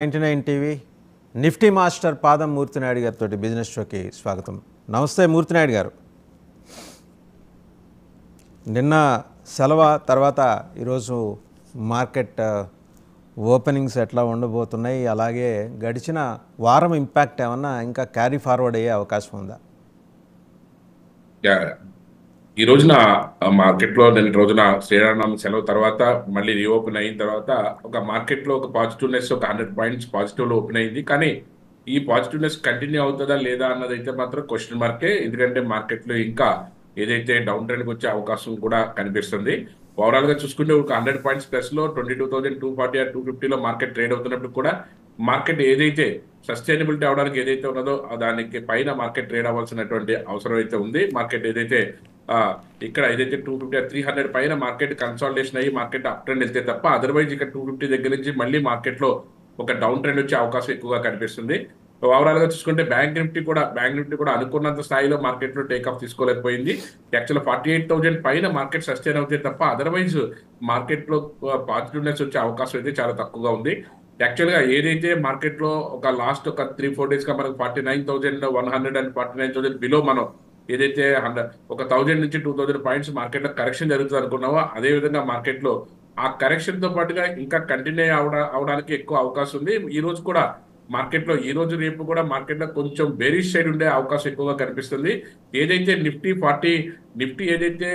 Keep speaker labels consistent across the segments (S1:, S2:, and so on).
S1: 99 TV Nifty master పాదం మూర్తినాయుడు గారితో business షోకి స్వాగతం. నమస్తే మూర్తినాయుడు గారు. నిన్న సెలవు తర్వాత ఈరోజు మార్కెట్ ఓపెనింగ్స్ ఎట్లా ఉండబోతున్నాయి, అలాగే గడిచిన వారం ఇంపాక్ట్ ఏమన్నా ఇంకా క్యారీ ఫార్వర్డ్ అయ్యే అవకాశం ఉందా?
S2: ఈ రోజున మార్కెట్లో నిన్న రోజున శ్రీరామనవమి సెలవు తర్వాత మళ్ళీ రీఓపెన్ అయిన తర్వాత ఒక మార్కెట్లో ఒక పాజిటివ్నెస్ ఒక 100 పాయింట్స్ పాజిటివ్లో ఓపెన్ అయింది. కానీ ఈ పాజిటివ్నెస్ కంటిన్యూ అవుతుందా లేదా అన్నది అయితే మాత్రం క్వశ్చన్ మార్కే. ఎందుకంటే మార్కెట్లో ఇంకా ఏదైతే డౌన్ ట్రెండ్కి వచ్చే అవకాశం కూడా కనిపిస్తుంది. ఓవరాల్గా చూసుకుంటే ఒక 100 పాయింట్స్ ప్లస్లో 22,240 ఆర్ 250లో మార్కెట్ ట్రేడ్ అవుతున్నప్పుడు కూడా మార్కెట్ ఏదైతే సస్టైనబిలిటీ అవడానికి ఏదైతే ఉన్నదో దానికి పైన మార్కెట్ ట్రేడ్ అవ్వాల్సినటువంటి అవసరం అయితే ఉంది. మార్కెట్ ఏదైతే ఇక్కడ ఏదైతే 250 300 పైన మార్కెట్ కన్సాలిడేషన్ అయ్యి మార్కెట్ అప్ ట్రెండ్ వెళ్తే తప్ప అదర్వైజ్ ఇక్కడ 250 దగ్గర నుంచి మళ్ళీ మార్కెట్లో ఒక డౌన్ ట్రెండ్ వచ్చే అవకాశం ఎక్కువగా కనిపిస్తుంది. ఓవరాల్ గా చూసుకుంటే బ్యాంక్ నిఫ్టీ కూడా అనుకున్నంత స్థాయిలో మార్కెట్ లో టేక్ ఆఫ్ తీసుకోలేకపోయింది. యాక్చువల్ 48,000 పైన మార్కెట్ సస్టైన్ అవుతే తప్ప అదర్వైజ్ మార్కెట్ లో పాజిటివ్నెస్ వచ్చే అవకాశం అయితే చాలా తక్కువగా ఉంది. యాక్చువల్ గా ఏదైతే మార్కెట్ లో ఒక లాస్ట్ ఒక 3-4 డేస్ గా మనకు 49,100 అండ్ 49,000 బిలో మనం ఏదైతే ఒక 1000 నుంచి 2000 పాయింట్స్ మార్కెట్ లో కరెక్షన్ జరుగుతుంది అనుకున్నామో అదే విధంగా మార్కెట్ లో ఆ కరెక్షన్ తో పాటుగా ఇంకా కంటిన్యూ అవడానికి ఎక్కువ అవకాశం ఉంది. ఈ రోజు కూడా మార్కెట్ లో ఈ రోజు రేపు కూడా మార్కెట్ లో కొంచెం బేరిష్ సైడ్ ఉండే అవకాశం ఎక్కువగా కనిపిస్తుంది. ఏదైతే నిఫ్టీ ఏదైతే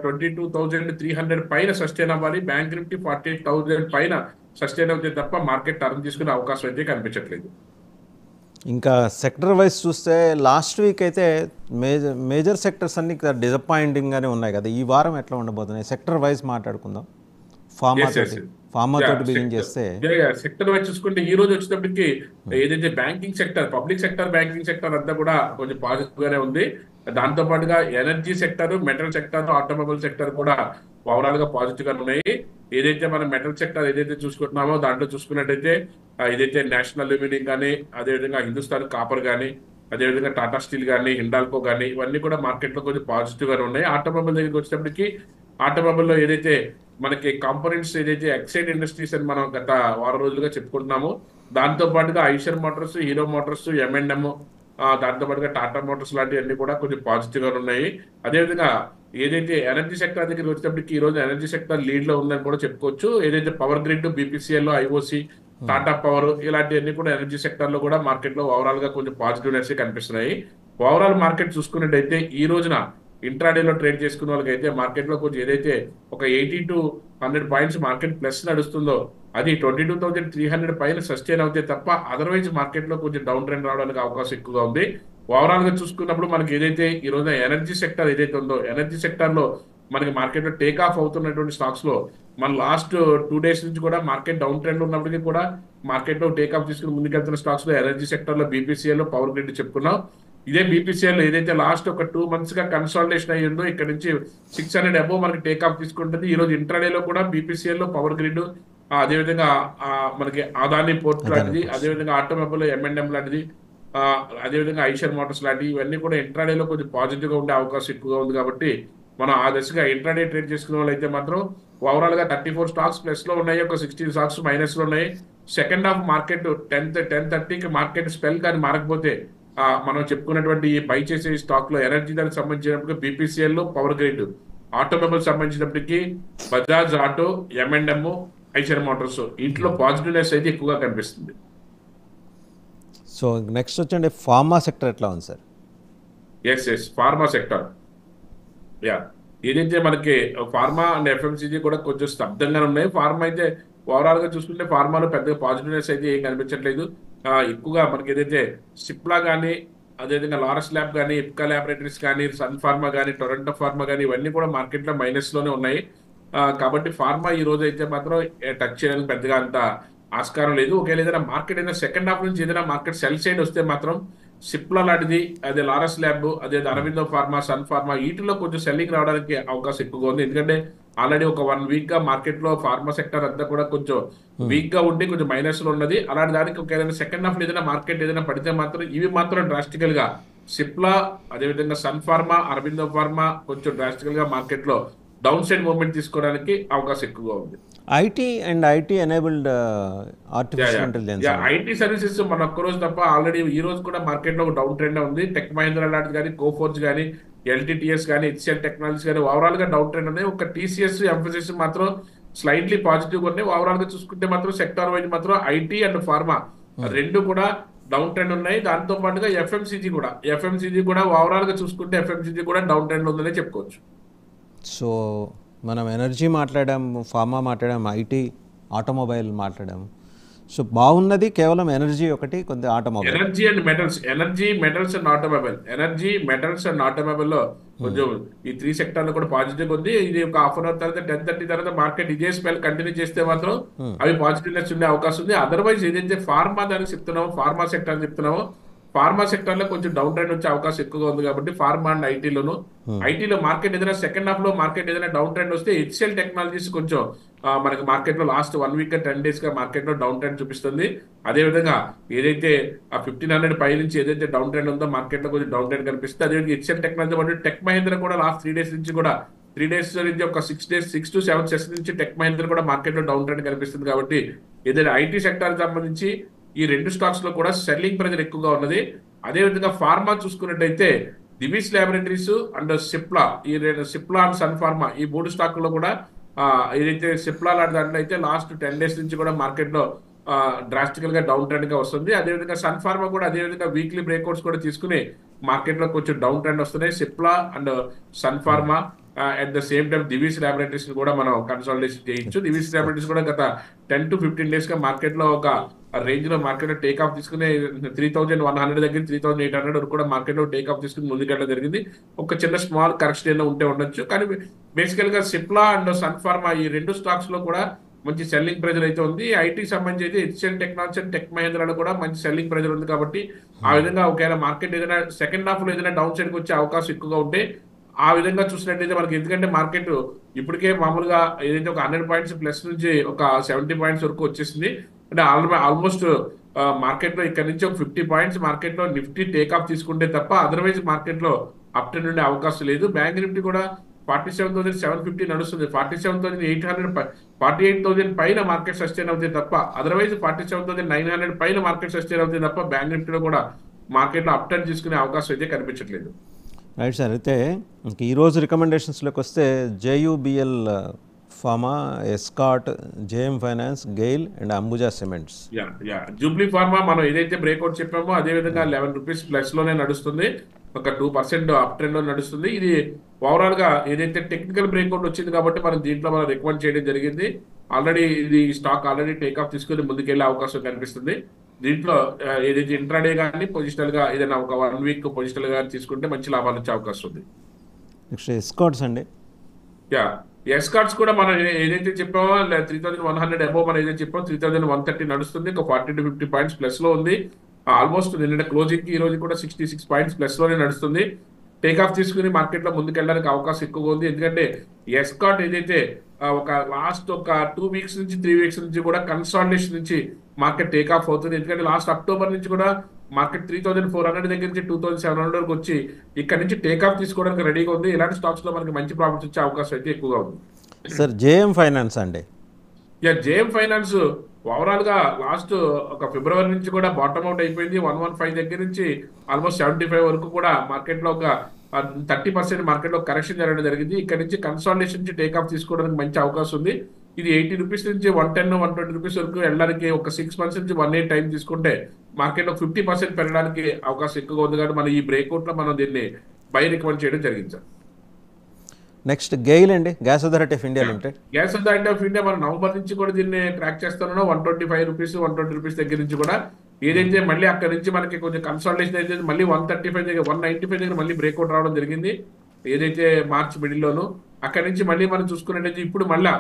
S2: 22,300 పైన సస్టైన్ అవ్వాలి, బ్యాంక్ నిఫ్టీ 48,000 పైన సస్టైన్ అవుతే తప్ప మార్కెట్ టర్న్ తీసుకునే అవకాశం అయితే కనిపించట్లేదు.
S1: ఇంకా సెక్టర్ వైజ్ చూస్తే లాస్ట్ వీక్ అయితే మేజర్ సెక్టర్స్ అన్ని డిసప్పాయింటింగ్గానే ఉన్నాయి కదా. ఈ వారం ఎట్లా ఉండబోతున్నాయి? సెక్టర్ వైజ్ మాట్లాడుకుందాం. ఫార్మా తోటి బిగిన్ చేస్తే
S2: సెక్టర్ వైజ్ చూసుకుంటే ఈ రోజు వచ్చేటప్పటికి ఏదైతే banking sector, public sector, banking sector అంతా కూడా కొంచెం పాజిటివ్ గానే ఉంది. దాంతో పాటుగా energy sector, metal sector, automobile sector కూడా ఓవరాల్ గా పాజిటివ్ గా ఉన్నాయి. ఏదైతే మనం మెటల్ సెక్టర్ ఏదైతే చూసుకుంటున్నామో దాంట్లో చూసుకున్నట్టయితే ఏదైతే నేషనల్ అల్యూమినియం కానీ, అదేవిధంగా హిందుస్థాన్ కాపర్ కానీ, అదేవిధంగా టాటా స్టీల్ కానీ, హిండాల్కో కానీ ఇవన్నీ కూడా మార్కెట్ లో కొంచెం పాజిటివ్ గానే ఉన్నాయి. ఆటోమొబైల్ దగ్గరికి వచ్చేటప్పటికి ఆటోమొబైల్ లో ఏదైతే మనకి కాంపోనెంట్స్ ఏదైతే ఎక్సైడ్ ఇండస్ట్రీస్ అని మనం గత వారం రోజులుగా చెప్పుకుంటున్నామో దాంతో పాటుగా Eicher Motors, hero Motors, M&M, దాంతో పాటుగా టాటా మోటార్స్ లాంటివన్నీ కూడా కొంచెం పాజిటివ్ గా ఉన్నాయి. అదేవిధంగా ఏదైతే ఎనర్జీ సెక్టర్ దగ్గరికి వచ్చేటప్పటికి ఈ రోజు ఎనర్జీ సెక్టర్ లీడ్ లో ఉందని కూడా చెప్పుకోవచ్చు. ఏదైతే power grid, BPCL, IOC, Tata power ఇలాంటివన్నీ కూడా ఎనర్జీ సెక్టర్ లో కూడా మార్కెట్ లో ఓవరాల్ గా కొంచెం పాజిటివ్నెస్ కనిపిస్తున్నాయి. ఓవరాల్ మార్కెట్ చూసుకున్నట్టయితే ఈ రోజున ఇంట్రాడేలో ట్రేడ్ చేసుకున్న వాళ్ళకైతే మార్కెట్ లో కొంచెం ఏదైతే ఒక 80 to 100 పాయింట్స్ మార్కెట్ ప్లస్ నడుస్తుందో అది 22,300 పైన సస్టైన్ అవుతే తప్ప అదర్వైజ్ మార్కెట్ లో కొంచెం డౌన్ ట్రెండ్ రావడానికి అవకాశం ఎక్కువగా ఉంది. ఓవరాల్ గా చూసుకున్నప్పుడు మనకి ఏదైతే ఈ రోజున ఎనర్జీ సెక్టర్ ఏదైతే ఉందో ఎనర్జీ సెక్టర్ లో మనకి మార్కెట్ లో టేక్ ఆఫ్ అవుతున్నటువంటి స్టాక్స్ లో మన లాస్ట్ 2 డేస్ నుంచి కూడా మార్కెట్ డౌన్ ట్రెండ్ ఉన్నప్పటికీ కూడా మార్కెట్ లో టేక్ ఆఫ్ తీసుకుని ముందుకెళ్తున్న స్టాక్స్ లో ఎనర్జీ సెక్టర్ లో BPCL, పవర్ గ్రిడ్ చెప్పుకున్నాం. ఇదే BPCL ఏదైతే లాస్ట్ ఒక 2 months గా కన్సాలిడేషన్ అయ్యిందో ఇక్కడ నుంచి 600 అబోవ్ మనకి టేక్ ఆఫ్ తీసుకుంటుంది. ఈ రోజు ఇంట్రాడేలో కూడా BPCL, పవర్ గ్రిడ్, అదేవిధంగా మనకి అదాని పోర్ట్ లాంటిది, అదేవిధంగా ఆటోమొబైల్ M&M లాంటిది, అదేవిధంగా ఐషర్ మోటార్స్ లాంటివి ఇవన్నీ కూడా ఇంట్రాడేలో కొంచెం పాజిటివ్ గా ఉండే అవకాశం ఎక్కువగా ఉంది. కాబట్టి మనం ఆ దశగా ఇంట్రాడే ట్రేడ్ చేసుకునే వాళ్ళు అయితే మాత్రం ఓవరాల్ గా 34 స్టాక్స్ ప్లస్ లో ఉన్నాయి, ఒక 16 స్టాక్స్ మైనస్ లో ఉన్నాయి. సెకండ్ హాఫ్ మార్కెట్ 10:30కి మార్కెట్ స్పెల్ కానీ మారకపోతే మనం చెప్పుకున్నటువంటి ఈ బై చేసే స్టాక్ లో ఎనర్జీ దానికి సంబంధించినప్పటికీ BPCL, పవర్ గ్రిడ్, ఆటోమొబైల్ సంబంధించినప్పటికీ Bajaj Auto, M&M, Eicher Motors ఇంట్లో పాజిటివ్నెస్ అయితే ఎక్కువగా కనిపిస్తుంది.
S1: సో నెక్స్ట్ వచ్చండి ఫార్మా సెక్టర్ ఎట్లా ఉంది సార్?
S2: ఎస్ ఫార్మా సెక్టర్ ఏదైతే మనకి ఫార్మా అండ్ FMCG కూడా కొంచెం స్తబ్దంగానే ఉన్నాయి. ఫార్మా అయితే ఓవరాల్ గా చూసుకుంటే ఫార్మాలో పెద్దగా పాజిటివ్నెస్ అయితే ఏం కనిపించట్లేదు. ఎక్కువగా మనకి ఏదైతే సిప్లా కానీ, అదేవిధంగా లారస్ ల్యాబ్ కానీ, ఇప్కా ల్యాబొరేటరీస్ కానీ, సన్ ఫార్మా కానీ, టొరంటో ఫార్మా కానీ ఇవన్నీ కూడా మార్కెట్ లో మైనస్ లోనే ఉన్నాయి. కాబట్టి ఫార్మా ఈ రోజు అయితే మాత్రం టచ్ చేయడానికి పెద్దగా అంత ఆస్కారం లేదు. ఒకవేళ ఏదైనా మార్కెట్ ఏదైనా సెకండ్ హాఫ్ నుంచి ఏదైనా మార్కెట్ సెల్ సైడ్ వస్తే మాత్రం సిప్లా లాంటిది, అదే లారస్ ల్యాబ్, అదే అరవిందో ఫార్మా, సన్ ఫార్మా వీటిలో కొంచెం సెల్లింగ్ రావడానికి అవకాశం ఎక్కువగా ఉంది. ఎందుకంటే ఆల్రెడీ ఒక 1 week గా మార్కెట్ లో ఫార్మా సెక్టర్ అంతా కూడా కొంచెం వీక్ గా ఉండి కొంచెం మైనస్ లో ఉన్నది. అలాంటి దానికి ఒక సెకండ్ హాఫ్ ఏదైనా మార్కెట్ ఏదైనా పడితే మాత్రం ఇవి మాత్రం డ్రాస్టికల్ గా సిప్లా, అదేవిధంగా సన్ ఫార్మా, అరవిందో ఫార్మా కొంచెం డ్రాస్టికల్ గా మార్కెట్ లో డౌన్ సైడ్ మూవ్మెంట్ తీసుకోవడానికి అవకాశం ఎక్కువగా ఉంది.
S1: IT and IT enabled artificial intelligence అండి.
S2: ఐటీ సర్వీసెస్ మన ఒక్క రోజు తప్ప ఆల్రెడీ ఈ రోజు కూడా మార్కెట్ లో ఒక డౌన్ ట్రెండ్ ఉంది. టెక్ మహీంద్రా లాంటిది కానీ, కోఫోర్జ్ కానీ, ఎల్టీటీఎస్ కానీ, హెచ్సిఎల్ టెక్నాలజీస్ కానీ ఓవరాల్ గా డౌన్ ట్రెండ్ ఉన్నాయి. ఒక టీసీఎస్ ఎంఫోసిస్ మాత్రం స్లైట్లీ పాజిటివ్ గా ఉన్నాయి. ఓవరాల్ గా చూసుకుంటే మాత్రం సెక్టార్ వైజ్ మాత్రం ఐటీ అండ్ ఫార్మా రెండు కూడా డౌన్ ట్రెండ్ ఉన్నాయి. దాంతో పాటుగా ఎఫ్ఎంసీజీ కూడా ఓవరాల్ గా చూసుకుంటే ఎఫ్ఎంసీజీ కూడా డౌన్ ట్రెండ్ ఉందనే చెప్పుకోవచ్చు.
S1: సో మనం ఎనర్జీ మాట్లాడాము, ఫార్మా మాట్లాడాము, ఐటీ, ఆటోమొబైల్ మాట్లాడాము. సో బాగున్నది కేవలం ఎనర్జీ ఒకటి, కొంత automobile.
S2: Energy metals and automobile లో కొంచెం ఈ 3 సెక్టార్లు కూడా పాజిటివ్ ఉంది. ఇది ఒక హాఫ్ అన్ అవర్ తర్వాత 10:30 తర్వాత మార్కెట్ ఇదే స్పెల్ కంటిన్యూ చేస్తే మాత్రం అవి పాజిటివ్నెస్ ఉండే అవకాశం ఉంది. అదర్వైజ్ ఏదైతే ఫార్మా దానికి చెప్తున్నామో, ఫార్మా సెక్టర్ లో కొంచెం డౌన్ ట్రెండ్ వచ్చే అవకాశం ఎక్కువగా ఉంది. కాబట్టి ఫార్మా అండ్ ఐటీలో మార్కెట్ ఏదైనా సెకండ్ హాఫ్ లో మార్కెట్ ఏదైనా డౌన్ ట్రెండ్ వస్తే హెచ్సిఎల్ టెక్నాలజీస్ కొంచెం మనకి మార్కెట్ లో లాస్ట్ 1 వీక్ 10 days గా మార్కెట్ లో డౌన్ ట్రెండ్ చూపిస్తుంది. అదేవిధంగా ఏదైతే ఆ 1500 పై నుంచి ఏదైతే డౌన్ ట్రెండ్ ఉందో మార్కెట్ లో కొంచెం డౌన్ ట్రెండ్ కనిపిస్తుంది. అదేవిధంగా హెచ్సిఎల్ టెక్నాలజీ మరియు టెక్ మహీంద్రా కూడా లాస్ట్ 3 days నుంచి కూడా 3 days నుంచి ఒక 6 to 7 సెషన్స్ నుంచి టెక్ మహీంద్రా కూడా మార్కెట్ లో డౌన్ ట్రెండ్ కనిపిస్తుంది. కాబట్టి ఏదైతే ఐటీ సెక్టార్ సంబంధించి ఈ 2 స్టాక్స్ లో కూడా సెల్లింగ్ ప్రెజర్ ఎక్కువగా ఉన్నది. అదేవిధంగా ఫార్మా చూసుకున్నట్టయితే Divi's Laboratories and Cipla and Sun Pharma ఈ 3 స్టాక్లలో కూడా ఏదైతే సిప్లా లాంటి దాంట్లో అయితే లాస్ట్ 10 days నుంచి కూడా మార్కెట్ లో డ్రాస్టికల్ గా డౌన్ ట్రెండ్ గా వస్తుంది. అదేవిధంగా సన్ ఫార్మా కూడా అదేవిధంగా వీక్లీ బ్రేక్అవుట్స్ కూడా తీసుకుని మార్కెట్ లో కొంచెం డౌన్ ట్రెండ్ వస్తున్నాయి. Cipla and Sun Pharma at the same time Divi's Laboratories కూడా మనం కన్సాలిడేషన్ చేయొచ్చు. దివీస్ ల్యాబొరేటరీస్ కూడా గత 10 to 15 days గా మార్కెట్ లో ఒక రేంజ్ లో మార్కెట్ లో టేక్ ఆఫ్ తీసుకుని 3100 దగ్గర 3800 వరకు కూడా మార్కెట్ లో టేక్ ఆఫ్ తీసుకుని ముందుకెళ్ళడం జరిగింది. ఒక చిన్న స్మాల్ కరెక్షన్ ఏదో ఉంటే ఉండొచ్చు. కానీ బేసికల్ గా సిప్లా అండ్ సన్ ఫార్మా ఈ 2 స్టాక్స్ లో కూడా మంచి సెల్లింగ్ ప్రెజర్ అయితే ఉంది. ఐటీ సంబంధించి అయితే హెచ్సిఎల్ టెక్నాలజీ అండ్ టెక్ మహీంద్రాలో కూడా మంచి సెల్లింగ్ ప్రెజర్ ఉంది. కాబట్టి ఆ విధంగా ఒకవేళ మార్కెట్ ఏదైనా సెకండ్ హాఫ్ లో ఏదైనా డౌన్ సైడ్ కి వచ్చే అవకాశం ఎక్కువగా ఉంటే ఆ విధంగా చూసినట్టయితే మనకి, ఎందుకంటే మార్కెట్ ఇప్పటికే మామూలుగా ఏదైతే ఒక 100 పాయింట్స్ ప్లస్ నుంచి ఒక 70 పాయింట్స్ వరకు వచ్చేసింది. అంటే ఆల్మోస్ట్ మార్కెట్ లో ఇక్కడ నుంచి ఒక 50 పాయింట్స్ మార్కెట్ లో నిఫ్టీ టేక్ ఆఫ్ తీసుకుంటే తప్ప అదర్వైజ్ మార్కెట్ లో అప్ ట్రెండ్ ఉండే అవకాశం లేదు. బ్యాంక్ నిఫ్టీ కూడా 47,750 నడుస్తుంది. 47,800 48,000 పైన మార్కెట్ సస్టైన్ అవుతాయి తప్ప అదర్వైజ్ 47,900 పైన మార్కెట్ సస్టైన్ అవుతాయి తప్ప బ్యాంక్ నిఫ్టీలో కూడా మార్కెట్ లో అప్ ట్రెండ్ తీసుకునే అవకాశం అయితే కనిపించట్లేదు.
S1: Right sir. అయితే ఈరోజు రికమెండేషన్స్లోకి వస్తే JUBL Pharma, Escort, JM Finance, GAIL and Ambuja Cements.
S2: Jubilee Pharma మనం ఏదైతే బ్రేక్అవుట్ చెప్పామో అదే విధంగా 11 రూపీస్ ప్లస్ లోనే నడుస్తుంది. ఒక 2% అప్ ట్రెండ్ లో నడుస్తుంది. ఇది ఓవరాల్ గా ఏదైతే టెక్నికల్ బ్రేక్అవుట్ వచ్చింది కాబట్టి మనం దీంట్లో మనం రికమెండ్ చేయడం జరిగింది. ఆల్రెడీ ఇది స్టాక్ ఆల్రెడీ టేక్ ఆఫ్ తీసుకుని ముందుకెళ్లే అవకాశం కనిపిస్తుంది. దీంట్లో ఏదైతే ఇంట్రాడే కానీ పొజిషనల్ గా ఏదైనా ఒక 1 వీక్ పొజిషనల్ గా తీసుకుంటే మంచి లాభాలు వచ్చే అవకాశం ఉంది.
S1: నెక్స్ట్ ఎస్కాట్స్ అండి.
S2: ఎస్కాట్స్ కూడా మనం ఏదైతే చెప్పామో 3100 అబోవ్ మనం ఏదైతే చెప్పామో 3130 నడుస్తుంది. ఒక 40 to 50 పాయింట్స్ ప్లస్ లో ఉంది. ఆల్మోస్ట్ నిన్న క్లోజింగ్ కి ఈ రోజు కూడా 66 పాయింట్స్ ప్లస్ లోనే నడుస్తుంది. టేక్ ఆఫ్ తీసుకుని మార్కెట్ లో ముందుకెళ్ళడానికి అవకాశం ఎక్కువగా ఉంది. ఎందుకంటే ఎస్కాట్ ఏదైతే ఒక లాస్ట్ ఒక 2 weeks నుంచి 3 weeks నుంచి కూడా కన్సాలిడేషన్ నుంచి మార్కెట్ టేక్ ఆఫ్ అవుతుంది. ఎందుకంటే లాస్ట్ అక్టోబర్ నుంచి కూడా మార్కెట్ 3,400 దగ్గర నుంచి 2,700 వరకు వచ్చి ఇక్కడ నుంచి టేక్ ఆఫ్ తీసుకోవడానికి రెడీగా ఉంది. ఇలాంటి స్టాక్స్ లో మనకి మంచి ప్రాఫిట్స్ వచ్చే అవకాశం అయితే ఎక్కువగా ఉంది.
S1: సార్ జేఎం ఫైనాన్స్ అండి.
S2: జేఎం ఫైనాన్స్ ఓవరాల్ గా లాస్ట్ ఒక ఫిబ్రవరి నుంచి కూడా బాటమ్ అవుట్ అయిపోయింది. 115 దగ్గర నుంచి ఆల్మోస్ట్ 75 వరకు కూడా మార్కెట్ లో ఒక 30% మార్కెట్ లో కరెక్షన్ జరగడం జరిగింది. ఇక్కడ నుంచి కన్సాలిడేషన్ నుంచి టేక్ ఆఫ్ తీసుకోవడానికి మంచి అవకాశం ఉంది. ఇది 80 రూపీస్ నుంచి 110, 120 రూపీస్ వరకు వెళ్ళడానికి ఒక 6 months నుంచి 1 year టైం తీసుకుంటే మార్కెట్ లో 50% పెరగడానికి అవకాశం ఎక్కువగా ఉంది. కాబట్టి మనం ఈ బ్రేక్అవుట్ లో మనం దీన్ని బై రికమెండ్ చేయడం జరిగింది సార్.
S1: నెక్స్ట్ గెయిల్ అండి, gas authority of India limited.
S2: Gas authority of India మనం నవంబర్ నుంచి కూడా దీన్ని ట్రాక్ చేస్తున్నాం. 125 రూపీస్ 120 రూపీస్ దగ్గర నుంచి కూడా ఏదైతే మళ్ళీ అక్కడ నుంచి మనకి కొంచెం కన్సల్టేషన్ అయితే మళ్ళీ 135 దగ్గర 195 దగ్గర మళ్ళీ బ్రేక్అవుట్ రావడం జరిగింది. ఏదైతే మార్చ్ మిడిల్లోను అక్కడ నుంచి మళ్ళీ మనం చూసుకున్నట్టయితే ఇప్పుడు మళ్ళీ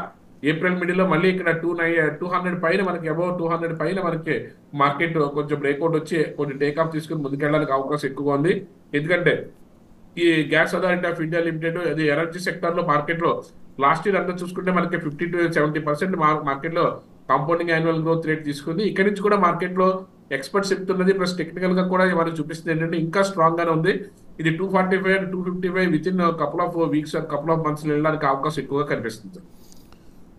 S2: ఏప్రిల్ మిడిల్లో మళ్ళీ ఇక్కడ 200 పైన మనకి అబౌవ్ 200 పైన మనకి మార్కెట్ కొంచెం బ్రేక్అవుట్ వచ్చి కొంచెం టేక్ ఆఫ్ తీసుకుని ముందుకెళ్ళడానికి అవకాశం ఎక్కువగా ఉంది. ఎందుకంటే ఈ gas authority of India limited అది ఎనర్జీ సెక్టర్ లో మార్కెట్ లో లాస్ట్ ఇయర్ అంతా చూసుకుంటే మనకి 50 to 70% మార్కెట్ లో కాంపౌండింగ్ యాన్యువల్ గ్రోత్ రేట్ తీసుకుంది. ఇక్కడ నుంచి కూడా మార్కెట్ లో ఎక్స్పర్ట్స్ చెప్తున్నది ప్లస్ టెక్నికల్ గా కూడా మనకి చూపిస్తుంది ఏంటంటే ఇంకా స్ట్రాంగ్ గానే ఉంది. ఇది 245 and 255 with in couple of weeks couple of months వెళ్ళడానికి అవకాశం ఎక్కువగా కనిపిస్తుంది.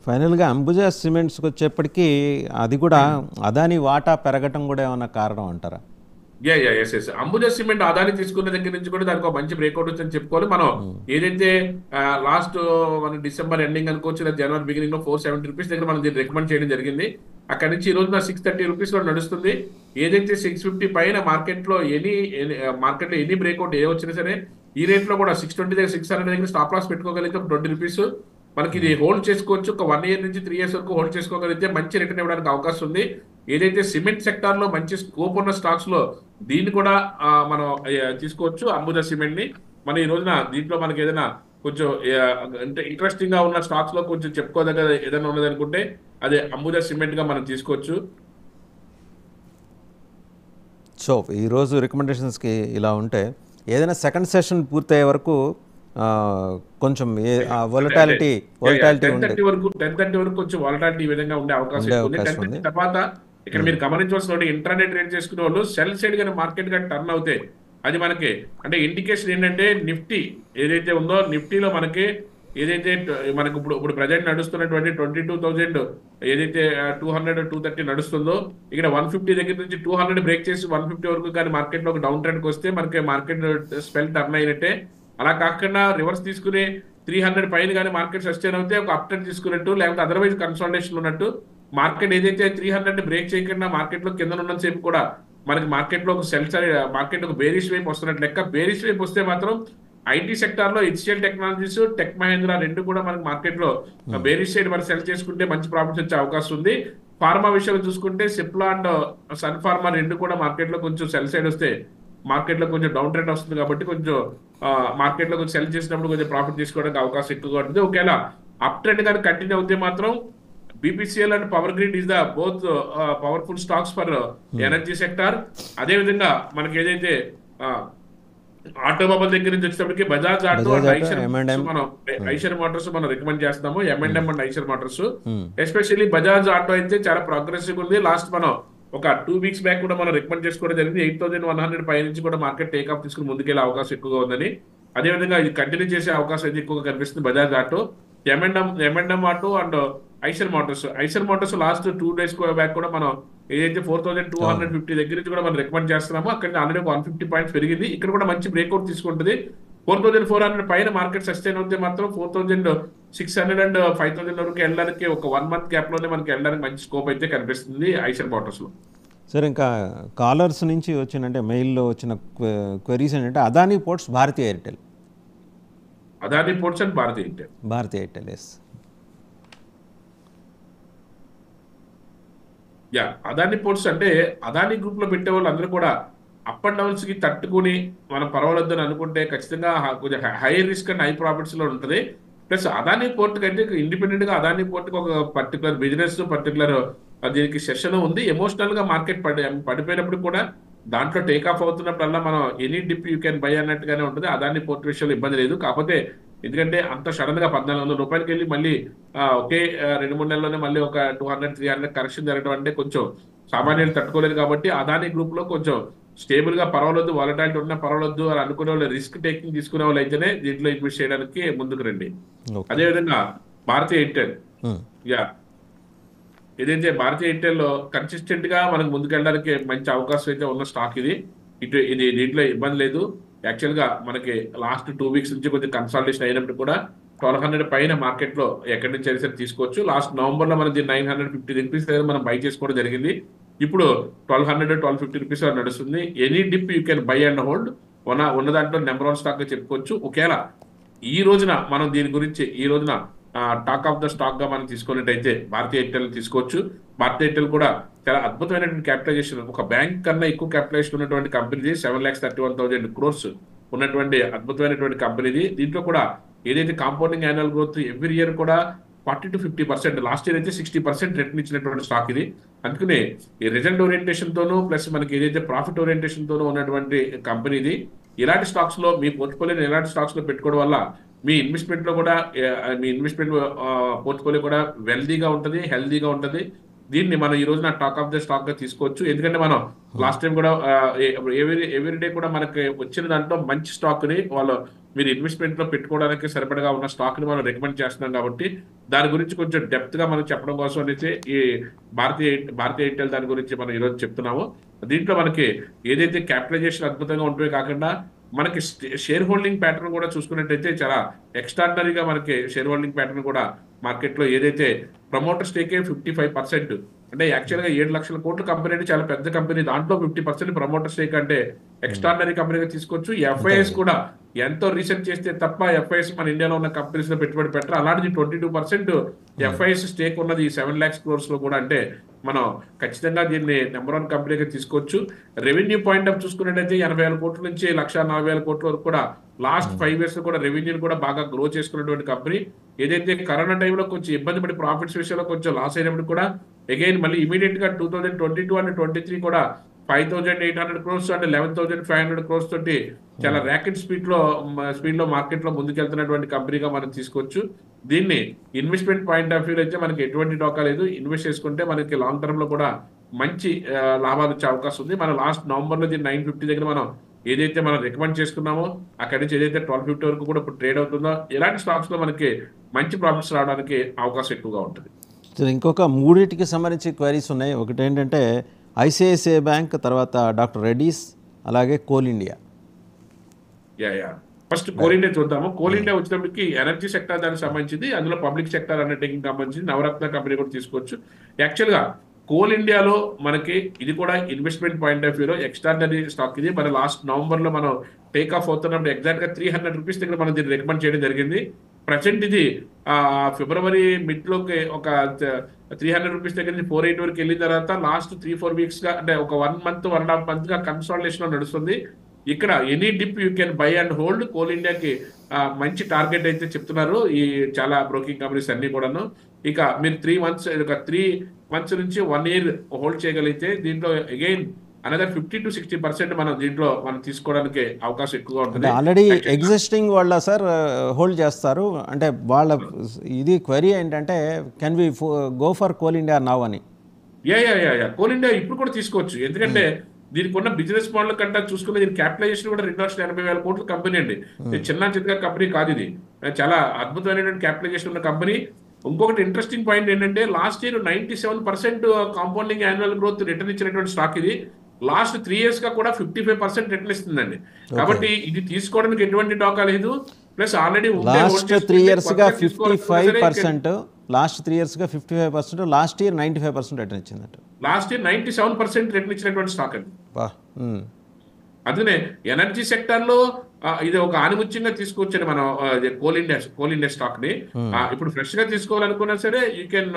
S1: ఫైనల్గా అంబుజా సిమెంట్స్కి వచ్చేప్పటికీ అది కూడా అదాని వాటా పెరగటం కూడా ఏమన్నా కారణం అంటారా?
S2: ఎస్ అంబుజా సిమెంట్ అదాని తీసుకున్న దగ్గర నుంచి కూడా దానికి ఒక మంచి బ్రేక్అవుట్ వచ్చిందని చెప్పుకోవాలి. మనం ఏదైతే లాస్ట్ మన డిసెంబర్ ఎండింగ్ అనుకోవచ్చు లేదా జనవరి బిగినింగ్ లో 470 రూపీస్ దగ్గర మనం దీన్ని రికమెండ్ చేయడం జరిగింది. అక్కడ నుంచి ఈ రోజున 630 రూపీస్ లో నడుస్తుంది. ఏదైతే 650 పైన మార్కెట్లో ఎనీ బ్రేక్అవుట్ ఏ వచ్చినా సరే ఈ రేట్ లో కూడా 620 దగ్గర 600 దగ్గర స్టాప్ లాస్ పెట్టుకోగలిగితే 20 రూపీస్ మనకి ఇది హోల్డ్ చేసుకోవచ్చు. ఒక 1 year నుంచి 3 years వరకు హోల్డ్ చేసుకోగలిగితే మంచి రిటర్న్ ఇవ్వడానికి అవకాశం ఉంది. ఏదైతే సిమెంట్ సెక్టార్ లో మంచి స్కోప్ ఉన్న స్టాక్స్ లో దీన్ని కూడా మనం తీసుకోవచ్చు అంబుజా సిమెంట్ ని. మన ఈ రోజున దీంట్లో మనకి ఏదైనా కొంచెం అంటే ఇంట్రెస్టింగ్ గా ఉన్న స్టాక్స్ లో కొంచెం చెప్పుకోదగ్గ ఏదైనా ఉన్నది అనుకుంటే అదే అంబుజా సిమెంట్ గా మనం తీసుకోవచ్చు.
S1: సో ఈరోజు రికమెండేషన్స్కి ఇలా ఉంటే ఏదైనా సెకండ్ సెషన్ పూర్తయ్యే వరకు కొంచెం వొలటాలిటీ
S2: 10:30 వరకు కొంచెం వాలటాలిటీ ఈ విధంగా ఉండే అవకాశం ఉంది. 10:30 తర్వాత ఇక్కడ మీరు గమనించవలసిన ఇంటర్నెట్ ట్రేడ్ చేసుకునే వాళ్ళు సెల్ సైడ్ గానీ మార్కెట్ గానీ టర్న్ అవుతాయి అది మనకి అంటే ఇండికేషన్ ఏంటంటే నిఫ్టీ ఏదైతే ఉందో నిఫ్టీలో మనకి ఏదైతే మనకు ఇప్పుడు ప్రజెంట్ నడుస్తున్నటువంటి 22,000 ఏదైతే 200 230 నడుస్తుందో ఇక్కడ 150 దగ్గర నుంచి 200 బ్రేక్ చేసి 150 వరకు కానీ మార్కెట్ లో ఒక డౌన్ ట్రెండ్కి వస్తే మనకి మార్కెట్ స్పెల్ టర్న్ అయినట్టే. అలా కాకుండా రివర్స్ తీసుకుని 300 పైన కానీ మార్కెట్ సస్టైన్ అవుతే ఒక అప్ ట్రెండ్ తీసుకున్నట్టు లేకపోతే అదర్వైజ్ కన్సల్టేషన్ ఉన్నట్టు మార్కెట్ ఏదైతే 300 బ్రేక్ చేయకుండా మార్కెట్ లో కింద ఉన్న సేపు కూడా మనకి మార్కెట్ లో ఒక సెల్ మార్కెట్ ఒక బేరిష్ వైపు వస్తున్నట్టు లెక్క. బేరిష్ వైపు వస్తే మాత్రం ఐటీ సెక్టార్ లో హెచ్సిఎల్ టెక్నాలజీస్ టెక్ మహేంద్ర రెండు కూడా మనకి మార్కెట్ లో బేరిష్ సైడ్ మనం సెల్ చేసుకుంటే మంచి ప్రాఫిట్స్ వచ్చే అవకాశం ఉంది. ఫార్మా విషయంలో చూసుకుంటే సిప్లా అండ్ సన్ ఫార్మా రెండు కూడా మార్కెట్ లో కొంచెం సెల్ సైడ్ వస్తే మార్కెట్ లో కొంచెం డౌన్ ట్రెండ్ వస్తుంది కాబట్టి కొంచెం మార్కెట్ లో కొంచెం సెల్ చేసినప్పుడు కొంచెం ప్రాఫిట్ తీసుకోవడానికి అవకాశం ఎక్కువగా ఉంటుంది. ఒకవేళ అప్ ట్రెండ్ కానీ కంటిన్యూ అవుతే మాత్రం BPCL and power grid is the both powerful stocks for energy sector. అదే విధంగా మనకి ఏదైతే ఆటోమొబైల్ దగ్గర నుంచి వచ్చేటప్పటికి Bajaj auto and Eicher Motors మనం రికమెండ్ చేస్తాము. M&M and Eicher Motors especially Bajaj auto అయితే చాలా ప్రోగ్రెసివ్ ఉంది. లాస్ట్ మనం ఒక 2 weeks బ్యాక్ కూడా మనం రికమెండ్ చేసుకోవడం జరిగింది. 8,100 పై నుంచి కూడా మార్కెట్ టేక్ ఆఫ్ తీసుకుని ముందుకెళ్ళే అవకాశం ఎక్కువగా ఉందని. అదేవిధంగా ఇది కంటిన్యూ చేసే అవకాశం అయితే ఎక్కువగా కనిపిస్తుంది Bajaj Auto. M&M auto and Eicher Motors last 2 days back కూడా మనం ఏదైతే 4,250 దగ్గర నుంచి కూడా మనం రికమెండ్ చేస్తున్నామో అక్కడ ఆల్రెడీ 150 పాయింట్స్ పెరిగింది. ఇక్కడ కూడా మంచి బ్రేక్అవుట్ తీసుకుంటుంది. 4,400 పైన మార్కెట్ సస్టైన్ అవుతే మాత్రం 4,600 అండ్ 5,000 వరకు వెళ్ళడానికి ఒక 1 month గ్యాప్ లోనే మనకి వెళ్ళడానికి మంచి స్కోప్ అయితే కనిపిస్తుంది ఐషర్ మోటార్స్ లో.
S1: సార్ ఇంకా కాలర్స్ నుంచి వచ్చినంటే మెయిల్లో వచ్చిన క్వెరీస్ ఏంటంటే అదానీ పోర్ట్స్ భారతీయ ఎయిర్టెల్
S2: అండ్ భారతీయ ఎయిర్టెల్
S1: ఎస్
S2: అదానీ పోర్ట్స్ అంటే అదానీ గ్రూప్ లో పెట్టే వాళ్ళు అందరూ కూడా అప్ అండ్ డౌన్స్ కి తట్టుకుని మనం పర్వాలేదు అని అనుకుంటే ఖచ్చితంగా కొంచెం high risk and high profits లో ఉంటుంది. ప్లస్ అదానీ పోర్ట్ కంటే ఇండిపెండెంట్ గా అదానీ పోర్ట్ కి ఒక పర్టికులర్ బిజినెస్ పర్టికులర్ దీనికి సెషన్ ఉంది. ఎమోషనల్ గా మార్కెట్ పడిపోయినప్పుడు కూడా దాంట్లో టేక్ ఆఫ్ అవుతున్నప్పుడల్లా మనం any dip you can buy అన్నట్టుగానే ఉంటుంది. అదానీ పోర్ట్ విషయంలో ఇబ్బంది లేదు. కాకపోతే ఎందుకంటే అంత సడన్ గా 1,400 రూపాయలకి వెళ్ళి మళ్ళీ ఒకే 2-3 నెలల్లోనే మళ్ళీ ఒక 200-300 కరెక్షన్ జరగడం అంటే కొంచెం సామాన్యులు తట్టుకోలేదు. కాబట్టి అదానీ గ్రూప్ లో కొంచెం స్టేబుల్ గా పర్వాలేదు, వాలటాలిటీ ఉన్నా పర్వాలేదు అని అనుకునే వాళ్ళు, రిస్క్ టేకింగ్ తీసుకునే వాళ్ళు అయితేనే దీంట్లో ఇన్వెస్ట్ చేయడానికి ముందుకు రండి. అదేవిధంగా భారతీయ ఎయిర్టెల్ ఏదైతే భారతీయ ఎయిర్టెల్ లో కన్సిస్టెంట్ గా మనకు ముందుకెళ్ళడానికి మంచి అవకాశం అయితే ఉన్న స్టాక్ ఇది దీంట్లో ఇబ్బంది లేదు. యాక్చువల్ గా మనకి లాస్ట్ 2 weeks నుంచి కొంచెం కన్సల్టేషన్ అయినప్పుడు కూడా 1,200 పైన మార్కెట్ లో ఎక్కడి నుంచి అయినా సరే తీసుకోవచ్చు. లాస్ట్ నవంబర్ లో మనకి 950 రూపీస్ దగ్గర మనం బై చేసుకోవడం జరిగింది. ఇప్పుడు 1,200-1,250 రూపీస్ నడుస్తుంది. Any dip you can buy and hold ఉన్న దాంట్లో నెంబర్ 1 స్టాక్ గా చెప్పుకోవచ్చు. ఒకవేళ ఈ రోజున మనం దీని గురించి ఈ రోజున టాక్ ఆఫ్ ద స్టాక్ గా మనం తీసుకున్నట్టయితే భారతీయ ఎయిర్టెల్ తీసుకోవచ్చు. భారతీయ ఎయిర్టెల్ కూడా చాలా అద్భుతమైనటువంటి క్యాపిటలైజేషన్, ఒక బ్యాంక్ కన్నా ఎక్కువ క్యాపిటలైజేషన్ ఉన్నటువంటి కంపెనీది. 7,31,000 crores ఉన్నటువంటి అద్భుతమైనటువంటి కంపెనీది. దీంట్లో కూడా ఏదైతే compounding annual growth every year కూడా 40-50%, లాస్ట్ ఇయర్ అయితే 60% రిటర్న్ ఇచ్చినటువంటి స్టాక్ ఇది. అందుకనే ఈ రిజల్ట్ ఓరియంటేషన్ తోనూ ప్లస్ మనకి ఏదైతే ప్రాఫిట్ ఓరియంటేషన్ తోనూ ఉన్నటువంటి కంపెనీది. ఇలాంటి స్టాక్స్ లో మీ పోర్ట్ఫోలియోని ఇలాంటి స్టాక్స్ లో పెట్టుకోవడం వల్ల మీ ఇన్వెస్ట్మెంట్ లో కూడా మీ ఇన్వెస్ట్మెంట్ పోర్ట్ఫోలియో కూడా వెల్దీగా ఉంటుంది, హెల్దీగా ఉంటుంది. దీన్ని మనం ఈ రోజున టాక్ ఆఫ్ ద స్టాక్ గా తీసుకోవచ్చు. ఎందుకంటే మనం లాస్ట్ టైం కూడా ఎవ్రీ డే కూడా మనకి వచ్చిన దాంట్లో మంచి స్టాక్ ని వాళ్ళు మీరు ఇన్వెస్ట్మెంట్ లో పెట్టుకోవడానికి సరిపడగా ఉన్న స్టాక్ ని మనం రికమెండ్ చేస్తున్నాం కాబట్టి దాని గురించి కొంచెం డెప్త్ గా మనం చెప్పడం కోసం అనేసి ఈ భారతీయ ఎయిర్టెల్ దాని గురించి మనం ఈరోజు చెప్తున్నాము. దీంట్లో మనకి ఏదైతే క్యాపిటలైజేషన్ అద్భుతంగా ఉంటుందో కాకుండా మనకి షేర్ హోల్డింగ్ ప్యాటర్న్ కూడా చూసుకున్నట్టయితే చాలా ఎక్స్ట్రాడినరీగా మనకి షేర్ హోల్డింగ్ ప్యాటర్న్ కూడా మార్కెట్ లో ఏదైతే ప్రమోటర్ స్టేకే 55%, అంటే యాక్చువల్ గా 7 లక్షల కోట్ల కంపెనీ అంటే చాలా పెద్ద కంపెనీ, దాంట్లో 50% ప్రమోటర్ స్టేక్ అంటే ఎక్స్ట్రాడినరీ కంపెనీగా తీసుకోవచ్చు. ఎఫ్ఐఎస్ కూడా ఎంతో రీసెర్చ్ చేస్తే తప్ప ఎఫ్ఐఎస్ మన ఇండియాలో ఉన్న కంపెనీస్ లో పెట్టుబడి పెట్టరు. అలాంటిది 22% ఎఫ్ఐఎస్ స్టేక్ ఉన్నది ఈ 7 lakhs crores లో కూడా. అంటే మనం ఖచ్చితంగా దీన్ని నెంబర్ 1 కంపెనీగా తీసుకోవచ్చు. రెవెన్యూ పాయింట్ ఆఫ్ చూసుకున్నట్టయితే 80,000 కోట్ల నుంచి 1,40,000 కోట్ల వరకు కూడా లాస్ట్ 5 years లో కూడా రెవెన్యూని కూడా బాగా గ్రో చేసుకున్నటువంటి కంపెనీ. ఏదైతే కరోనా టైంలో కొంచెం ఇబ్బంది పడి ప్రాఫిట్స్ విషయంలో కొంచెం లాస్ అయినప్పుడు కూడా అగైన్ మళ్ళీ ఇమీడియట్ గా 2022 అండ్ 23 కూడా 5,800 crores అండ్ 11,500 crores తోటి చాలా ర్యాకెట్ స్పీడ్ లో మార్కెట్ లో ముందుకెళ్తున్నటువంటి కంపెనీగా మనం తీసుకోవచ్చు. దీన్ని ఇన్వెస్ట్మెంట్ పాయింట్ ఆఫ్ వ్యూ అయితే మనకి ఎటువంటి డోకా లేదు. ఇన్వెస్ట్ చేసుకుంటే మనకి లాంగ్ టర్మ్ లో కూడా మంచి లాభాలు వచ్చే అవకాశం ఉంది. మనం లాస్ట్ నవంబర్ లో దీన్ని 950 దగ్గర మనం ఏదైతే మనం రికమెండ్ చేసుకున్నామో అక్కడి నుంచి ఏదైతే 1250 వరకు కూడా ఇప్పుడు ట్రేడ్ అవుతుందో ఇలాంటి స్టాక్స్ లో మనకి మంచి ప్రాఫిట్స్ రావడానికి అవకాశం ఎక్కువగా ఉంటుంది.
S1: ఇంకొక మూడింటికి సంబంధించి క్వైరీస్ ఉన్నాయి. ఒకటి ఏంటంటే ఐసిఐసిఐ బ్యాంక్, తర్వాత డాక్టర్ రెడ్డీస్, అలాగే coal India.
S2: First coal India చూద్దాము. కోల్ ఇండియా వచ్చినప్పటికి ఎనర్జీ సెక్టర్ దానికి సంబంధించింది, అందులో పబ్లిక్ సెక్టర్ అండర్టేకింగ్ సంబంధించి నవరత్న కంపెనీ కూడా తీసుకోవచ్చు. యాక్చువల్ గా కోల్ ఇండియాలో మనకి ఇది కూడా ఇన్వెస్ట్మెంట్ పాయింట్ ఆఫ్ వ్యూలో ఎక్స్ట్రాడినరీ స్టాక్. ఇది మన లాస్ట్ నవంబర్ లో మనం టేక్ ఆఫ్ అవుతున్నప్పుడు ఎగ్జాక్ట్ గా 300 రూపీస్ దగ్గర మనం దీన్ని రికమెండ్ చేయడం జరిగింది. ప్రజెంట్ ఇది ఫిబ్రవరి మిడ్ లోకి ఒక 300 రూపీస్ దగ్గర నుంచి 480 వరకు వెళ్ళిన తర్వాత లాస్ట్ 3-4 weeks గా, అంటే ఒక 1 month 1.5 month గా కన్సాలిడేషన్ లో నడుస్తుంది. ఇక్కడ any dip you can buy and hold. Coal ఇండియాకి మంచి టార్గెట్ అయితే చెప్తున్నారు ఈ చాలా బ్రోకింగ్ కంపెనీస్ అన్ని కూడాను. ఇక మీరు 3 months నుంచి 1 year హోల్డ్ చేయగలిగితే దీంట్లో అగైన్ అనదర్ 50-60% మనం దీంట్లో మనం తీసుకోవడానికి అవకాశం ఎక్కువగా ఉంటుంది.
S1: ఆల్రెడీ ఎగ్జిస్టింగ్ వాళ్ళ సార్ హోల్డ్ చేస్తారు. అంటే వాళ్ళ ఇది క్వరీ ఏంటంటే can we go for Coal India now అని.
S2: కోల్ ఇండియా ఇప్పుడు కూడా తీసుకోవచ్చు. ఎందుకంటే దీనికి ఉన్న బిజినెస్ మోడల్ కంటే చూసుకున్న దీని క్యాపిటలైజేషన్ కూడా 2,80,000 కోట్ల కంపెనీ అండి. చిన్న కంపెనీ కాదు ఇది, చాలా అద్భుతమైనటువంటి క్యాపిటలైజేషన్ ఉన్న కంపెనీ. ఇంకొకటి ఇంట్రెస్టింగ్ పాయింట్ ఏంటంటే last year 97% compounding annual growth return ఇచ్చినటువంటి స్టాక్ ఇది. లాస్ట్ 3 years గా కూడా 55% రిటర్న్ ఇస్తుందండి. కాబట్టి ఇది తీసుకోవడానికి ఎటువంటి డోకా లేదు. ప్లస్ ఆల్రెడీ
S1: లాస్ట్ 3 years గా 55%, లాస్ట్ 3 years గా 55%, లాస్ట్ ఇయర్ 95% రిటర్న్ ఇచ్చిందట.
S2: లాస్ట్ ఇయర్ 97% రిటర్న్ ఇచ్చినటువంటి స్టాక్ అండి. అందుకనే ఎనర్జీ సెక్టర్ లో ఇది ఒక ఆనిముత్యంగా తీసుకోవచ్చండి మనం కోల్ ఇండియా స్టాక్ ని. ఇప్పుడు ఫ్రెష్ గా తీసుకోవాలనుకున్నా సరే యూ కెన్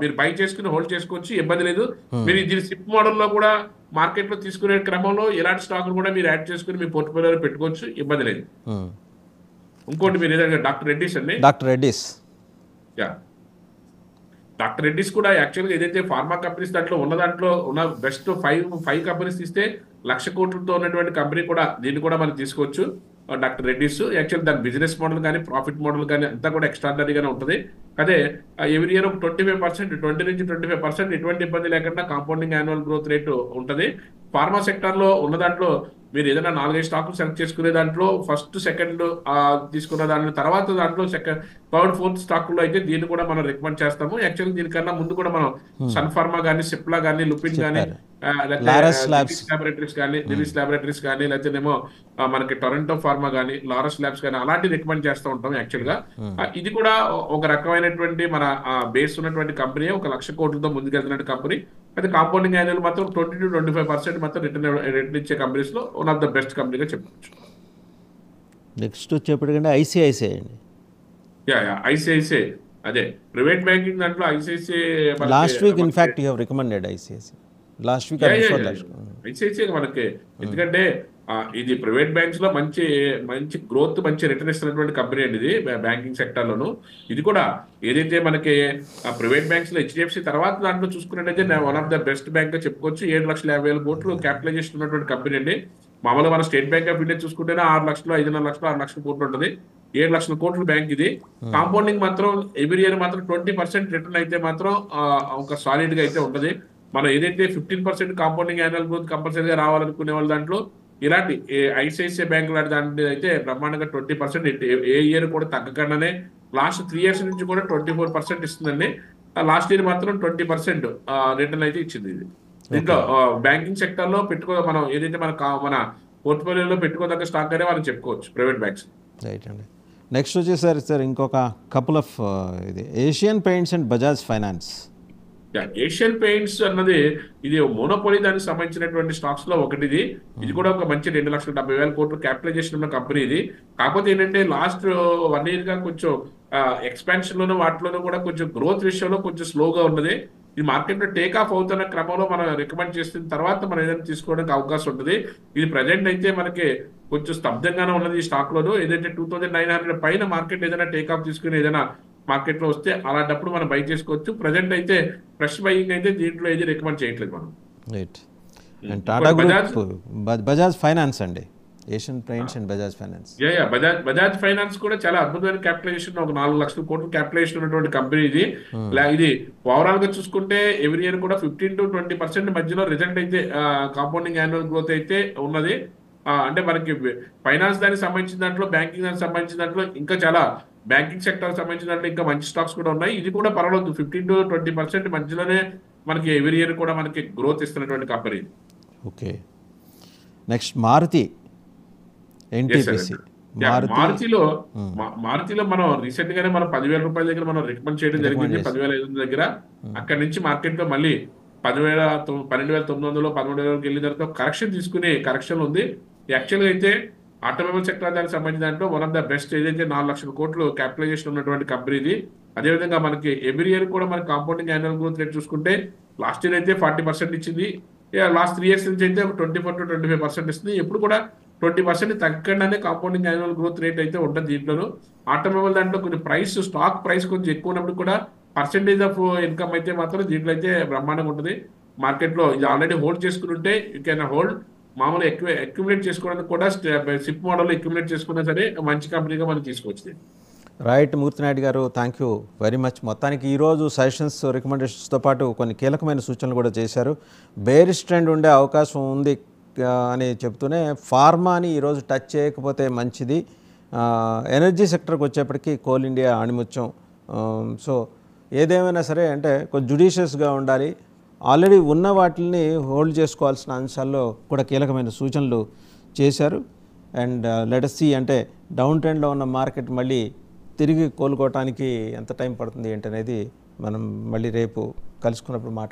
S2: మీరు బై చేసుకుని హోల్డ్ చేసుకోవచ్చు, ఇబ్బంది లేదు. మీరు దీని సిప్ మోడల్ లో కూడా మార్కెట్ లో తీసుకునే క్రమంలో ఇలాంటి స్టాక్ కూడా మీరు యాడ్ చేసుకుని మీ పోర్ట్ఫోలియోలో పెట్టుకోవచ్చు, ఇబ్బంది లేదు. ఇంకోటి మీరు ఏదైనా డాక్టర్ రెడ్డిస్ అండి, డాక్టర్ రెడ్డిస్ కూడా యాక్చువల్గా ఏదైతే ఫార్మా కంపెనీస్ దాంట్లో ఉన్న బెస్ట్ 5 కంపెనీస్ తీస్తే 1,00,000 కోట్లతో ఉన్నటువంటి కంపెనీ కూడా దీన్ని కూడా మనం తీసుకోవచ్చు. డాక్టర్ రెడ్డిస్ యాక్చువల్ దాని బిజినెస్ మోడల్ కానీ ప్రాఫిట్ మోడల్ కానీ అంతా కూడా ఎక్స్ట్రాడినరీగానే ఉంటుంది. అదే ఎవ్రీ ఇయర్ ఒక 25%, 20 నుంచి 25% ఎటువంటి ఇబ్బంది లేకుండా కాంపౌండింగ్ యాన్యువల్ గ్రోత్ రేటు ఉంటుంది. ఫార్మా సెక్టర్ లో ఉన్న దాంట్లో మీరు ఏదైనా 4-5 స్టాక్లు సెలెక్ట్ చేసుకునే దాంట్లో ఫస్ట్ సెకండ్ తీసుకున్న దాని తర్వాత దాంట్లో థర్డ్ ఫోర్త్ స్టాక్లో అయితే దీన్ని కూడా మనం రికమెండ్ చేస్తాము. యాక్చువల్లీ దీనికన్నా ముందు కూడా మనం సన్ ఫార్మా కానీ, సిప్లా కానీ, లుపిన్ కానీ, ల్యాబొరేటరీస్ కానీ లేకపోతేనేమో మనకి టొరంటో ఫార్మా కానీ, లారస్ ల్యాబ్స్ కానీ అలాంటి రికమెండ్ చేస్తూ ఉంటాం. యాక్చువల్ గా ఇది కూడా ఒక రకమైనటువంటి మన బేస్ ఉన్నటువంటి కంపెనీ, 1,00,000 కోట్లతో ముందుకెళ్తున్న కంపెనీ. అయితే కాంపౌండింగ్ యాన్యువల్ మాత్రం 20-25% మాత్రం రిటర్న్ ఇచ్చే కంపెనీస్ లో వన్ ఆఫ్ ద బెస్ట్ కంపెనీగా చెప్పవచ్చు.
S1: నెక్స్ట్ వచ్చేప్పటికంటే ఐసిఐసిఐ అండి.
S2: ఐసిఐసిఐ అదే ప్రైవేట్ బ్యాంకింగ్ దాంట్లో ICICI
S1: last week in fact you have recommended ICICI last week.
S2: ICICI మనకి ఎందుకంటే ఇది ప్రైవేట్ బ్యాంక్స్ లో మంచి గ్రోత్, మంచి రిటర్న్ ఇస్తున్నటువంటి కంపెనీ అండి ఇది బ్యాంకింగ్ సెక్టర్ లోను. ఇది కూడా ఏదైతే మనకి ప్రైవేట్ బ్యాంక్స్ లో హెచ్డిఎఫ్సి తర్వాత దాంట్లో చూసుకున్నట్టయితే one of the best bank గా చెప్పుకోవచ్చు. 7,50,000 కోట్లు క్యాపిటలైజేషన్ ఉన్నటువంటి కంపెనీ అండి. మామూలుగా మన స్టేట్ బ్యాంక్ ఆఫ్ ఇండియా చూసుకుంటేనే 6 లక్షలు, 5.5 లక్షలు, 6 లక్షల కోట్లు ఉంటుంది. 7 లక్షల కోట్ల బ్యాంక్ ఇది. కాంపౌండింగ్ మాత్రం ఎవ్రీ ఇయర్ మాత్రం 20% రిటర్న్ అయితే మాత్రం ఒక సాలిడ్ గా అయితే ఉంటుంది. మనం ఏదైతే 15% కాంపౌండింగ్ యాన్యువల్ గ్రోత్ కంపల్సరీగా రావాలనుకునే వాళ్ళ దాంట్లో ఇలాంటి ఐసిఐసిఐ బ్యాంక్ లాంటి దాంట్లో అయితే బ్రహ్మాండంగా 20% ఏ ఇయర్ కూడా తగ్గకుండానే లాస్ట్ 3 years నుంచి కూడా 24% ఇస్తుందండి. లాస్ట్ ఇయర్ మాత్రం 20% రిటర్న్ అయితే ఇచ్చింది ఇది. దీంట్లో బ్యాంకింగ్ సెక్టర్ లో మనం ఏదైతే మన పోర్ట్ఫోలియోలో పెట్టుకోదగ్గ స్టాక్ అనే మనం చెప్పుకోవచ్చు ప్రైవేట్ బ్యాంక్స్.
S1: రైట్ అండి. నెక్స్ట్ వచ్చేసరి సార్ ఇంకొక కపుల్ ఆఫ్ ఇది Asian Paints and Bajaj finance.
S2: Asian paints అన్నది ఇది మోనోపోలీ దానికి సంబంధించినటువంటి స్టాక్స్ లో ఒకటి. ఇది కూడా ఒక మంచి 2,70,000 కోట్లు క్యాపిటలైజేషన్ ఉన్న కంపెనీ ఇది. కాకపోతే ఏంటంటే లాస్ట్ 1 year గా కొంచెం ఎక్స్పాన్షన్ లోను వాటిలోనూ కూడా కొంచెం గ్రోత్ విషయంలో కొంచెం స్లోగా ఉన్నది. ఇది మార్కెట్ లో టేక్ ఆఫ్ అవుతున్న క్రమంలో మనం రికమెండ్ చేసిన తర్వాత మనం ఏదైనా తీసుకోవడానికి అవకాశం ఉంటుంది. ఇది ప్రజెంట్ అయితే మనకి కొంచెం స్తబ్దంగానే ఉన్నది ఈ స్టాక్ లోను. ఏదైతే 2,900 పైన మార్కెట్ ఏదైనా టేక్ ఆఫ్ తీసుకుని ఏదైనా మార్కెట్ లో వస్తే అలాంటప్పుడు మనం బై చేసుకోవచ్చు. ప్రజెంట్ అయితే ఫ్రెష్ బయింగ్ అయితే దీంట్లో ఏది రికమెండ్ చేయట్లేదు మనం.
S1: Right. And Tata Group Bajaj Finance అండి, Asian Paints and Bajaj Finance.
S2: Bajaj Finance కూడా చాలా అద్భుతమైన క్యాపిటలైజేషన్, ఒక 4 లక్షల కోట్లు క్యాపిటలైజేషన్ ఉన్నటువంటి కంపెనీ ఇది. ఇది ఓవరాల్ గా చూసుకుంటే ఎవ్రీ ఇయర్ కూడా 15 to 20% మధ్యలో రిజల్ట్ అయితే కాంపౌండింగ్ యాన్యువల్ గ్రోత్ అయితే ఉన్నది. అంటే మనకి ఫైనాన్స్ దానికి సంబంధించిన దాంట్లో, బ్యాంకింగ్ దానికి సంబంధించిన దాంట్లో ఇంకా చాలా బ్యాంకింగ్ సెక్టర్ సంబంధించిన దాంట్లో ఇంకా మంచి స్టాక్స్ కూడా ఉన్నాయి. ఇది కూడా పర్వాలేదు, 15 to 20% మధ్యలోనే మనకి ఎవ్రీ ఇయర్ కూడా మనకి గ్రోత్ ఇస్తున్నటువంటి company.
S1: Okay. Next Maruti NTPC.
S2: మారుతిలో మనం రీసెంట్ గానే మనం 10,000 రూపాయల దగ్గర మనం రికమెండ్ చేయడం జరిగింది. 10,500 దగ్గర. అక్కడ నుంచి మార్కెట్ లో మళ్ళీ 12,900 13,000 వెళ్ళిన తర్వాత కరెక్షన్ తీసుకునే కరెక్షన్ ఉంది. యాక్చువల్గా అయితే ఆటోమొబైల్ సెక్టర్ దానికి సంబంధించిన దాంట్లో వన్ ఆఫ్ ద బెస్ట్ ఏదైతే 4 లక్షల కోట్లు క్యాపిటలైజేషన్ ఉన్నటువంటి కంపెనీ ఇది. అదేవిధంగా మనకి ఎవ్రీ ఇయర్ కూడా మనకి కాంపౌండింగ్ యాన్యువల్ గ్రోత్ రేట్ చూసుకుంటే లాస్ట్ ఇయర్ అయితే 40% ఇచ్చింది. లాస్ట్ 3 years నుంచి అయితే 24 to 25% ఇస్తుంది. ఎప్పుడు కూడా 20% తగ్గకుండానే కాంపౌండింగ్ యాన్యువల్ గ్రోత్ రేట్ అయితే ఉంటుంది దీంట్లోనూ. ఆటోమొబైల్ దాంట్లో కొంచెం స్టాక్ ప్రైస్ కొంచెం ఎక్కువ ఉన్నప్పుడు కూడా పర్సెంటేజ్ ఆఫ్ ఇన్కమ్ అయితే మాత్రం దీంట్లో అయితే బ్రహ్మాండంగా ఉంటుంది. మార్కెట్ లో ఇది ఆల్రెడీ హోల్డ్ చేసుకుని ఉంటే యూ కెన్ హోల్డ్. మామూలు అక్యుములేట్ చేసుకోవడానికి కూడా సిప్ మోడల్ అక్యుములేట్ చేసుకున్నా సరే మంచి కంపెనీగా మనం తీసుకోవచ్చు.
S1: రైట్ మూర్తినాయుడు గారు, థ్యాంక్ యూ వెరీ మచ్. మొత్తానికి ఈరోజు సజెషన్స్, రికమెండేషన్స్తో పాటు కొన్ని కీలకమైన సూచనలు కూడా చేశారు. బేరిష్ ట్రెండ్ ఉండే అవకాశం ఉంది అని చెప్తూనే ఫార్మాని ఈరోజు టచ్ చేయకపోతే మంచిది. ఎనర్జీ సెక్టర్కి వచ్చేప్పటికీ కోల్ ఇండియా ఆణిముత్యం. సో ఏదేమైనా సరే అంటే కొంచెం జుడిషియస్గా ఉండాలి. ఆల్రెడీ ఉన్న వాటిని హోల్డ్ చేసుకోవాల్సిన అంశాల్లో కూడా కీలకమైన సూచనలు చేశారు. అండ్ లెట్ us see అంటే డౌన్ ట్రెండ్లో ఉన్న మార్కెట్ మళ్ళీ తిరిగి కోలుకోవటానికి ఎంత టైం పడుతుంది ఏంటనేది మనం మళ్ళీ రేపు కలుసుకున్నప్పుడు మాట్లాడుకుందాం.